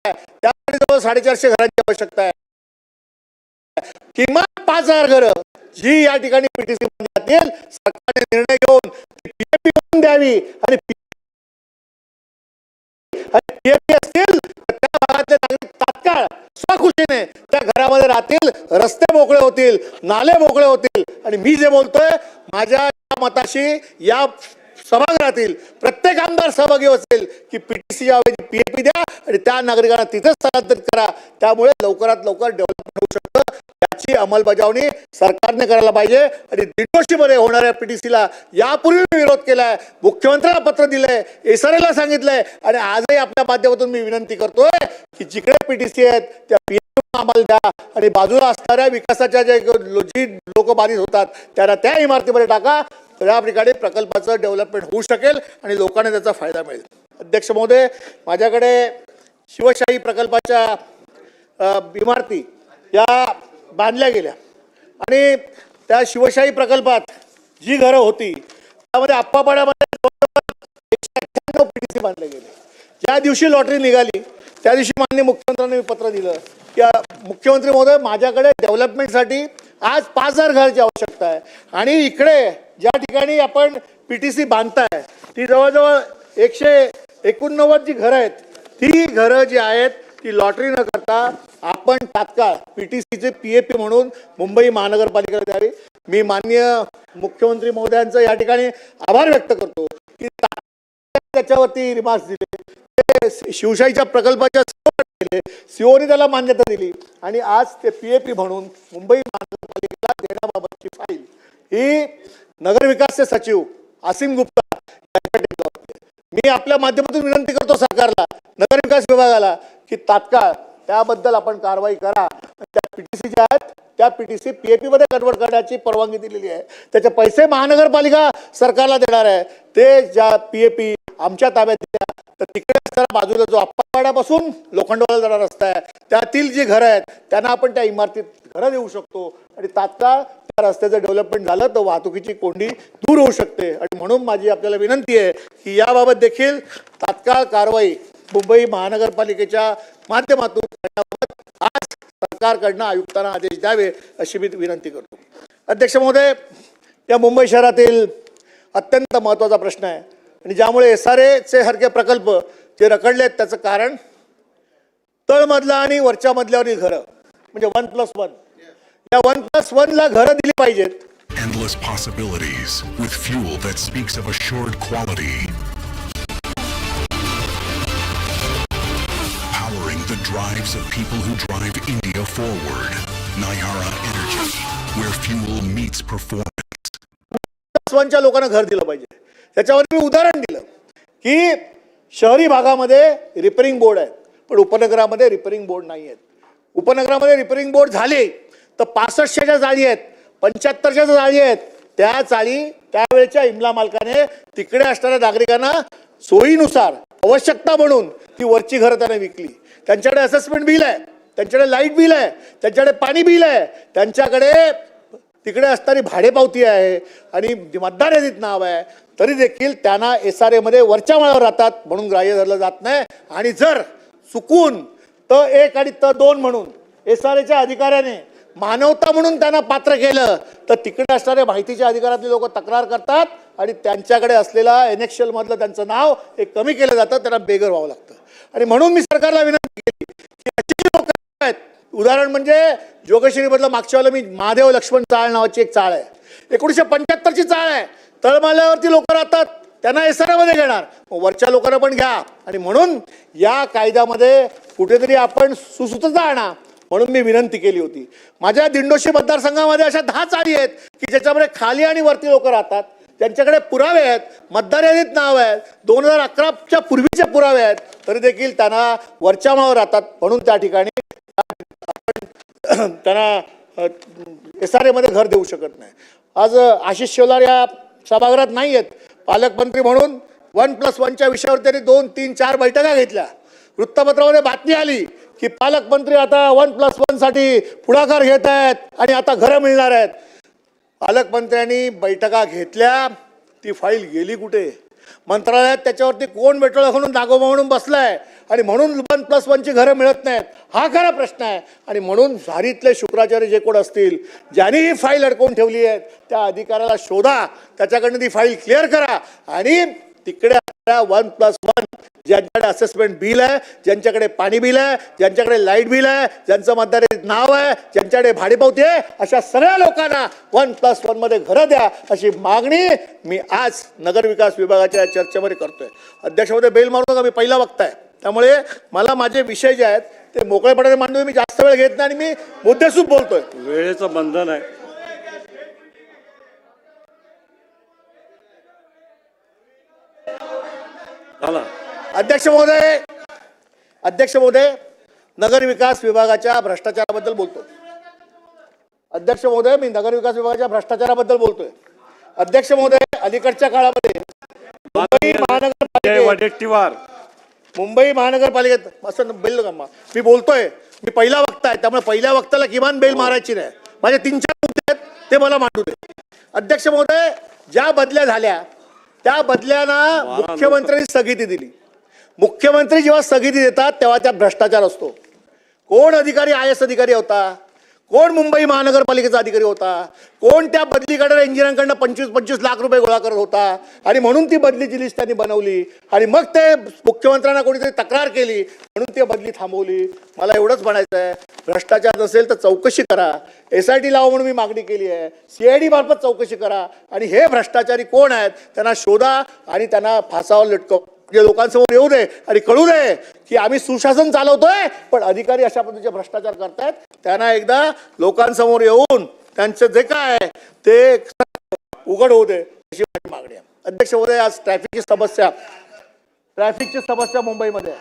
आहे, त्यासाठी जवळ 450 घरांची आवश्यकता आहे. किमान 5000 घरं जी या ठिकाणी पीटीसी मध्ये जातील, सरकारने निर्णय घेऊन पीएपी करून द्यावी आणि पीएपी असतील तर त्या भागातले नागरिक तात्काळ स्वखुशीने त्या घरामध्ये राहतील, रस्ते मोकळे होतील, नाले मोकळे होतील. आणि मी जे बोलतोय माझ्या मताशी या सभागृहातील प्रत्येक आमदार सहभागी असेल की पीटीसीच्या ऐवजी पीएपी द्या आणि त्या नागरिकांना तिथेच स्थलांतरित करा. त्यामुळे लवकरात लवकर डेव्हलपमेंट होऊ शकतं. याची अंमलबजावणी सरकारने करायला पाहिजे. आणि दिंडोशीमध्ये होणाऱ्या पीटीसीला यापूर्वी विरोध केलाय, मुख्यमंत्र्यांना पत्र दिलंय, एसआरएला सांगितलंय आणि आजही आपल्या माध्यमातून मी विनंती करतोय की जिकडे पीटीसी आहेत त्या पीएपी आम्हाला द्या आणि बाजूला असणाऱ्या विकासाच्या जे लोक बाधित होतात त्यांना त्या इमारतीमध्ये टाका. या ठिकाणी प्रकल्पाचं डेव्हलपमेंट होऊ शकेल आणि लोकांना त्याचा फायदा मिळेल. अध्यक्ष महोदय, माझ्याकडे शिवशाही प्रकल्पाच्या इमारती या बांधल्या गेल्या आणि त्या शिवशाही प्रकल्पात जी घरं होती त्यामध्ये आप्पापाड्यामध्ये 198 पीटीसी बांधले गेले. ज्या दिवशी लॉटरी निघाली त्या दिवशी माननीय मुख्यमंत्र्यांनी मी पत्र दिलं की मुख्यमंत्री महोदय, माझ्याकडे डेव्हलपमेंटसाठी आज 5000 घराची आवश्यकता आहे आणि इकडे ज्या ठिकाणी आपण पीटीसी बांधताय ती जवळजवळ 189 जी घरं आहेत, ती घरं जी आहेत ती लॉटरी न करता आपण तात्काळ पीटीसीचे पीएपी म्हणून मुंबई महानगरपालिकेला द्यावी. मी माननीय मुख्यमंत्री महोदयांचं या ठिकाणी आभार व्यक्त करतो की त्याच्यावरती रिमार्क्स दिले, शिवशाहीच्या प्रकल्पाच्या सीओने त्याला मान्यता दिली आणि आज ते पीएपी म्हणून मुंबई महानगरपालिकेला देण्याबाबतची फाईल ही नगरविकासचे सचिव असीम गुप्ता यांच्याकडे. मी आपल्या माध्यमातून विनंती करतो सरकारला, नगरविकास विभागाला की तात्काळ त्याबद्दल आपण कारवाई करा. त्या पीटीसी ज्या आहेत त्या पीटीसी पीएपी मध्ये कन्वर्ट करण्याची परवानगी दिलेली आहे. त्याचे पैसे महानगरपालिका सरकारला देणार आहे. ते ज्या पीएपी आमच्या ताब्यात दिल्या तर तिकडे असताना बाजूला जो आप्पापाड्यापासून लोखंडवाला जाणारा रस्ता आहे त्यातील जी घरं आहेत त्यांना आपण त्या इमारतीत घरं देऊ शकतो आणि तात्काळ त्या रस्त्याचं डेव्हलपमेंट झालं तर वाहतुकीची कोंडी दूर होऊ शकते. आणि म्हणून माझी आपल्याला विनंती आहे की याबाबत देखील तात्काळ कारवाई मुंबई महानगरपालिकेच्या माध्यमातून करण्याबाबत आज सरकारकडनं आयुक्तांना आदेश द्यावे अशी मी विनंती करतो. अध्यक्ष महोदय, या मुंबई शहरातील अत्यंत महत्त्वाचा प्रश्न आहे आणि ज्यामुळे एसआरएचे सारखे प्रकल्प जे रखडले आहेत त्याचं कारण तळमधला आणि वरच्या मजल्यावरील घरं म्हणजे 1+1. या 1+1 ला घरं दिली पाहिजेत. Endless possibilities with fuel that speaks of assured quality. Powering the drives of people who drive India forward. Nayara Energy, where fuel meets performance. 1+1 च्या लोकांना घर दिलं पाहिजे. त्याच्यावर मी उदाहरण दिलं की शहरी भागामध्ये रिपेरिंग बोर्ड आहेत पण उपनगरामध्ये रिपेरिंग बोर्ड नाही आहेत. उपनगरामध्ये रिपेरिंग बोर्ड झाले तर 65च्या जाळी आहेत, 75च्या जाळी आहेत. त्या चाळी त्यावेळेच्या इमला मालकाने तिकडे असणाऱ्या नागरिकांना सोयीनुसार आवश्यकता म्हणून ती वरची घरं त्याने विकली. त्यांच्याकडे असेसमेंट बिल आहे, त्यांच्याकडे लाईट बिल आहे, त्यांच्याकडे पाणी बिल आहे, त्यांच्याकडे तिकडे असणारी भाडेपावती आहे आणि मतदार यादीत नाव आहे, तरी देखील त्यांना एसआरए मध्ये वरच्या माळावर राहतात म्हणून ग्राह्य धरलं जात नाही. आणि जर चुकून T1 आणि T2 म्हणून एसआरएच्या अधिकाऱ्याने मानवता म्हणून त्यांना पात्र केलं तर तिकडे असणारे माहितीच्या अधिकारातले लोक तक्रार करतात आणि त्यांच्याकडे असलेला एनएक्शल मधलं त्यांचं नाव हे कमी केलं जातं, त्यांना बेघर व्हावं लागतं. आणि म्हणून मी सरकारला विनंती केली की अशी लोक आहेत, उदाहरण म्हणजे जोगेश्वरीमधलं मागच्या वेळेला मी महादेव लक्ष्मण चाळ नावाची एक चाळ आहे, 1975ची चाळ आहे. तळमाल्यावरती लोक राहतात त्यांना एसआरए मध्ये घेणार, वरच्या लोकांना पण घ्या. आणि म्हणून या कायद्यामध्ये कुठेतरी आपण सुसूत्रता आणा म्हणून मी विनंती केली होती. माझ्या दिंडोशी मतदारसंघामध्ये अशा 10 चाळी आहेत की ज्याच्यामध्ये खाली आणि वरती लोक राहतात, त्यांच्याकडे पुरावे आहेत, मतदार यादीत नाव आहे, 2011च्या पूर्वीचे पुरावे आहेत, तरी देखील त्यांना वरच्या माळावर राहतात म्हणून त्या ठिकाणी त्यांना एसआरए मध्ये घर देऊ शकत नाही. आज आशिष शेलार या सभागृहात नाही आहेत, पालकमंत्री म्हणून 1+1च्या विषयावर त्यांनी 2, 3, 4 बैठका घेतल्या. वृत्तपत्रामध्ये बातमी आली की पालकमंत्री आता 1+1 साठी पुढाकार घेत आहेत आणि आता घरं मिळणार आहेत. पालकमंत्र्यांनी बैठका घेतल्या, ती फाईल गेली कुठे? मंत्रालयात त्याच्यावरती कोण वेटोळा म्हणून दागोबा म्हणून बसलाय आणि म्हणून 1+1ची घरं मिळत नाहीत, हा खरा प्रश्न आहे. आणि म्हणून झारीतले शुक्राचार्य जे कोण असतील, ज्यांनी ही फाईल अडकवून ठेवली आहे, त्या अधिकाऱ्याला शोधा, त्याच्याकडनं ती फाईल क्लिअर करा आणि तिकडे 1+1 ज्यांच्याकडे असेसमेंट बिल आहे, ज्यांच्याकडे पाणी बिल आहे, ज्यांच्याकडे लाईट बिल आहे, ज्यांचं मतदारात नाव आहे, ज्यांच्याकडे भाडेपावती आहे, अशा सगळ्या लोकांना 1+1 मध्ये घरं द्या, अशी मागणी मी आज नगरविकास विभागाच्या चर्चेमध्ये करतोय. अध्यक्ष महोदय, बेल मारू नका, मी पहिला वक्ता आहे, त्यामुळे मला माझे विषय जे आहेत ते मोकळेपणाने मांडून मी जास्त वेळ घेत नाही आणि मी मुद्देसूद बोलतोय. वेळेचं बंधन आहे. अध्यक्ष महोदय, नगर विकास विभागाच्या भ्रष्टाचाराबद्दल बोलतो. अध्यक्ष महोदय, मी नगर विकास विभागाच्या भ्रष्टाचाराबद्दल बोलतोय. अध्यक्ष महोदय, अलीकडच्या काळामध्ये मुंबई महानगरपालिकेत असं बेल नका, मी बोलतोय, मी पहिला वक्ता आहे, त्यामुळे पहिल्या वक्त्याला किमान बेल मारायची नाही. माझे 3-4 मुद्दे आहेत, ते मला मांडू दे. अध्यक्ष महोदय, ज्या बदल्या झाल्या त्या बदल्यांना मुख्यमंत्र्यांनी स्थगिती दिली. मुख्यमंत्री जेव्हा स्थगिती देतात तेव्हा त्यात भ्रष्टाचार असतो. कोण अधिकारी IAS अधिकारी होता, कोण मुंबई महानगरपालिकेचा अधिकारी होता, कोण त्या बदलीकडे इंजिनियरांकडनं 25-25 लाख रुपये गोळा करत होता आणि म्हणून ती बदलीची लिस्ट त्यांनी बनवली आणि मग ते मुख्यमंत्र्यांना कोणीतरी तक्रार केली म्हणून ती बदली थांबवली. मला एवढंच म्हणायचं आहे, भ्रष्टाचार नसेल तर चौकशी करा. SIT लावा म्हणून मी मागणी केली आहे. CID मार्फत चौकशी करा आणि हे भ्रष्टाचारी कोण आहेत त्यांना शोधा आणि त्यांना फासावर लटकव. जे लोकांसमोर येऊ दे आणि कळू दे की आम्ही सुशासन चालवतोय पण अधिकारी अशा पद्धतीचे भ्रष्टाचार करतायत. त्यांना एकदा लोकांसमोर येऊन त्यांचं जे काय आहे ते उघड होऊ दे अशी माझी मागणी आहे. अध्यक्ष महोदय, आज ट्रॅफिकची समस्या मुंबईमध्ये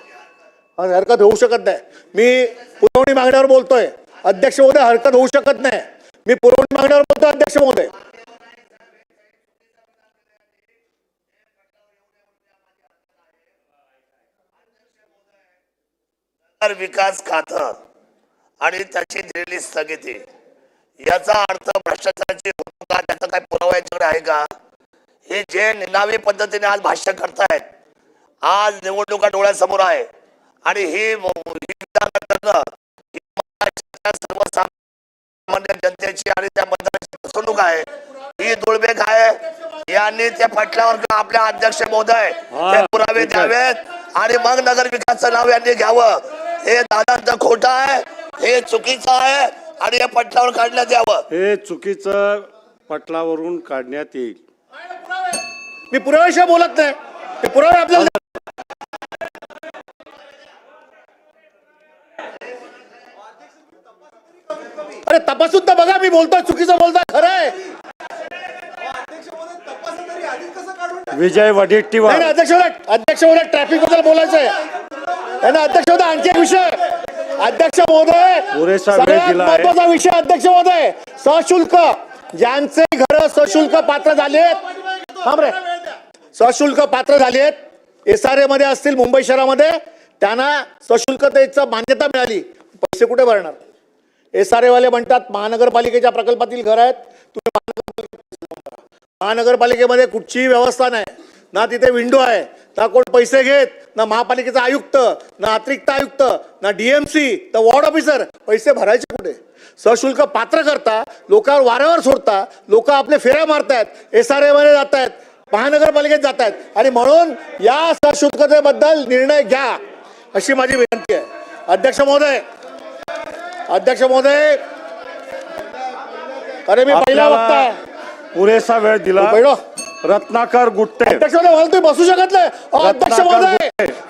आज हरकत होऊ शकत नाही. मी पुरवणी मागण्यावर बोलतोय. अध्यक्ष महोदय, हरकत होऊ शकत नाही. मी पुरवणी मागण्यावर बोलतोय. अध्यक्ष महोदय, विकास खातं आणि त्याची दिलेली स्थगिती याचा अर्थ भ्रष्टाचाराची होतो का, त्याचा काय पुरावा याच्याकडे आहे का? हे जे निनावी पद्धतीने आज भाष्य करतायत, आज निवडणुका डोळ्यासमोर आहे आणि ही विधान करणं ही सर्वसामान्य जनतेची आणि त्या मतदाराची फसवणूक आहे. ही दुर्भेग आहे. यांनी त्या पटल्यावर आपल्या अध्यक्ष महोदय ते पुरावे द्यावेत आणि मग नगर विकासाचं नाव यांनी घ्यावं. हे दादांचं खोटं आहे, हे चुकीचं आहे आणि हे पटलावर काढण्यात यावं. हे चुकीचं पटलावरून काढण्यात येईल. मी पुराव्याशिवाय बोलत नाही. ते पुरावे आपल्याला अरे तपासून तर बघा. मी बोलतोय चुकीचं बोलतोय खरं आहे. विजय वडेट्टीवार. अध्यक्ष महोदय, ट्रॅफिक बद्दल बोलायचं आहे. अध्यक्ष महोदय, आणखी एक विषय. अध्यक्ष महोदय, सगळ्यात महत्वाचा विषय. अध्यक्ष महोदय, सशुल्क ज्यांचे घर सशुल्क पात्र झालेत, सशुल्क पात्र झालेत, SRA मध्ये असतील मुंबई शहरामध्ये, त्यांना सशुल्कतेचं मान्यता मिळाली. पैसे कुठे भरणार? SRA वाले म्हणतात महानगरपालिकेच्या प्रकल्पातील घर आहेत, तुम्ही महानगरपालिकेमध्ये कुठचीही व्यवस्था नाही, ना तिथे विंडो आहे, ना कोण पैसे घेत, ना महापालिकेचा आयुक्त, ना अतिरिक्त आयुक्त, ना DMC, ना वॉर्ड ऑफिसर. पैसे भरायचे कुठे? सशुल्क पात्र करता, लोकांवर वाऱ्यावर सोडता, लोक आपले फेऱ्या मारतायत, SRA मध्ये जात आहेत, महानगरपालिकेत जात आहेत आणि म्हणून या सशुल्कतेबद्दल निर्णय घ्या अशी माझी विनंती आहे. अध्यक्ष महोदय, अरे मी पहिला वक्ता आहे. पुरेसा वेळ दिला. रत्नाकर गुट्टे. अध्यक्ष महोदय, मला तुम्ही बसू शकत नाही.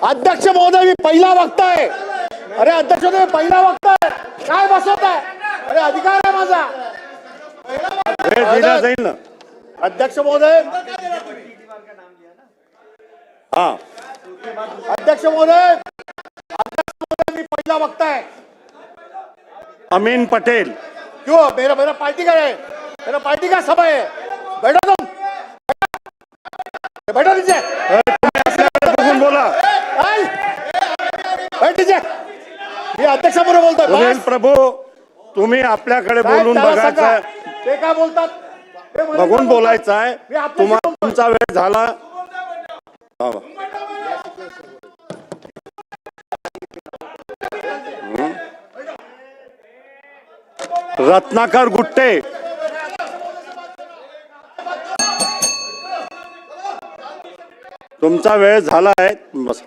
अध्यक्ष महोदय, मी पहिला वक्ता आहे. अरे अध्यक्ष महोदय, पहिला वक्ता आहे, काय बसवत आहे? अरे अधिकार आहे माझा. वेळ दिला जाईल ना. अध्यक्ष महोदय, अध्यक्ष महोदय, मी पहिला वक्ता है. अमीन पटेल. क्यों? मेरा पार्टी का है, मेरा पार्टी का सभा है. बैठो तुम, बैठो नीचे. बघून बोला. बैठ नीचे. मी अध्यक्षाबरोबर बोलतोय. सुनील प्रभू, तुम्ही आपल्याकडे बोलून बघायचं. ते काय बोलतात बघून बोलायचं आहे. तुमचा वेळ झाला. थांबा. रत्नाकर गुट्टे, तुमचा वेळ झाला आहे. बस.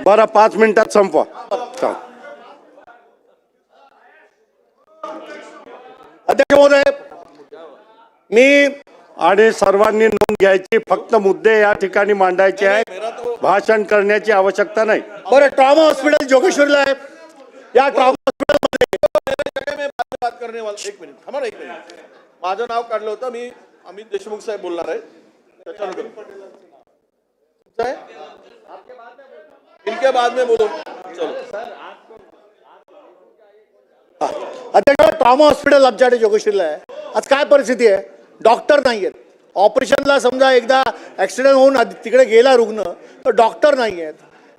बरं, 5 मिनिटात संपवा. चला. अध्यक्ष महोदय, मी आणि सर्वांनी नोंद घ्यायची. फक्त मुद्दे या ठिकाणी मांडायचे आहेत. भाषण करण्याची आवश्यकता नाही. बरं, ट्रॉमा हॉस्पिटल जोगेश्वरीला आहे. या ट्रॉमा हॉस्पिटलमध्ये बात करणे वाला एक मिनिट थांबा ना, एक मिनिट. माझं नाव काढलं होतं, मी अमित देशमुख साहेब बोलणार आहे त्याच्यानंतर. तुमचं आहे? इनके बाद में बोलो. चलो. अध्यक्ष, ट्रॉमा हॉस्पिटल आमच्याकडे जोगेश्वरीला आहे. आज काय परिस्थिती आहे? डॉक्टर नाही आहेत. ऑपरेशनला समजा एकदा ऍक्सिडेंट होऊन तिकडे गेला रुग्ण तर डॉक्टर नाही आहेत.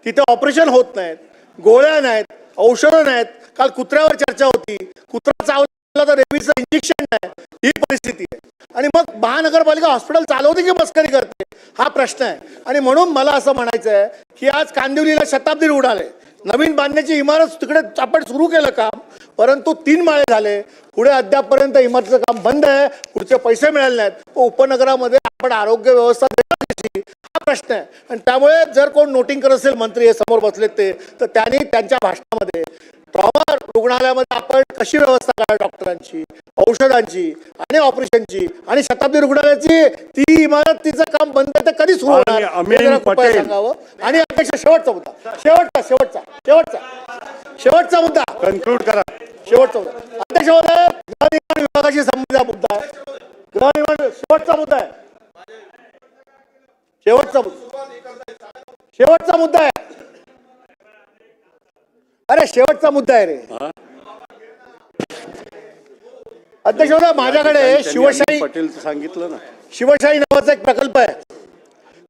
तिथे ऑपरेशन होत नाहीत, गोळ्या नाहीत, औषधं नाहीत. काल कुत्र्यावर चर्चा होती. कुत्रा चावला तर रेबीचं इंजेक्शन नाही. ही परिस्थिती आहे. आणि मग महानगरपालिका हॉस्पिटल चालवते की मस्करी करते, हा प्रश्न आहे. आणि म्हणून मला असं म्हणायचं आहे की आज कांदिवलीला शताब्दी उडाले. नवीन बांधण्याची इमारत तिकडे आपण सुरू केलं काम, परंतु 3 माळे झाले. पुढे अद्यापपर्यंत इमारतीचं काम बंद आहे. पुढचे पैसे मिळाले नाहीत. उपनगरामध्ये आपण आरोग्य व्यवस्था देणार कशी, हा प्रश्न आहे. आणि त्यामुळे जर कोण नोटिंग करत असेल, मंत्री हे समोर बसलेत ते, तर त्यांनी त्यांच्या भाषणामध्ये ट्रॉमा रुग्णालयामध्ये आपण कशी व्यवस्था करा, डॉक्टरांची, औषधांची आणि ऑपरेशनची आणि शताब्दी रुग्णालयाची ती इमारत तिचं काम बंद आहे, तर कधी सुरू होणार, अमीन हे जरा कृपया पटेल. सांगावं. आणि अध्यक्ष, शेवटचा मुद्दा, शेवटचा मुद्दा, कन्क्लूड करा. शेवटचा मुद्दा. अध्यक्ष महोदय, गृहनिर्माण विभागाशी संबंधित मुद्दा आहे. गृहनिर्माण शेवटचा मुद्दा आहे. शेवटचा मुद्दा आहे. अरे शेवटचा मुद्दा आहे रे. अध्यक्ष महोदय, माझ्याकडे शिवशाही पटेलचं सांगितलं ना. शिवशाही नावाचा एक प्रकल्प आहे.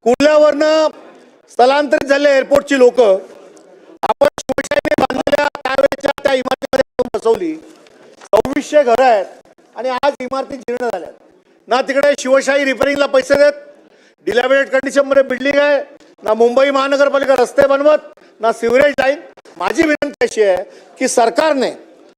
कुर्ल्यावरनं स्थलांतरित झाले एअरपोर्टची लोक आपण शिवशाहीने बांधलेल्या त्यावेळेच्या त्या इमारतीमध्ये बसवली. 2600 घरं आहेत आणि आज इमारती जीर्ण झाल्या. ना तिकडे शिवशाही रिपेरिंगला पैसे देत, डिलॅमिनेट कंडिशनमध्ये बिल्डिंग आहे, ना मुंबई महानगरपालिका रस्ते बनवत, ना सिवरेज लाईन. माझी विनंती अशी आहे की सरकारने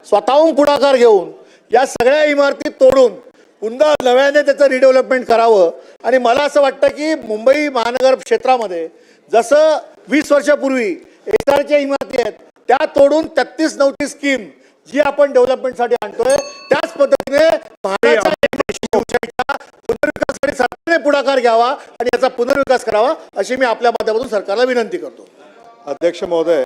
स्वतःहून पुढाकार घेऊन या सगळ्या इमारती तोडून पुन्हा नव्याने त्याचं रिडेव्हलपमेंट करावं. आणि मला असं वाटतं की मुंबई महानगर क्षेत्रामध्ये जसं 20 वर्षापूर्वी एसआरच्या इमारती आहेत त्या तोडून 33-39 स्कीम जी आपण डेव्हलपमेंटसाठी आणतोय, त्याच पद्धतीने महाराष्ट्राच्या पुनर्विकासासाठी सरकारने पुढाकार घ्यावा आणि याचा पुनर्विकास करावा, अशी मी आपल्या माध्यमातून सरकारला विनंती करतो. अध्यक्ष महोदय,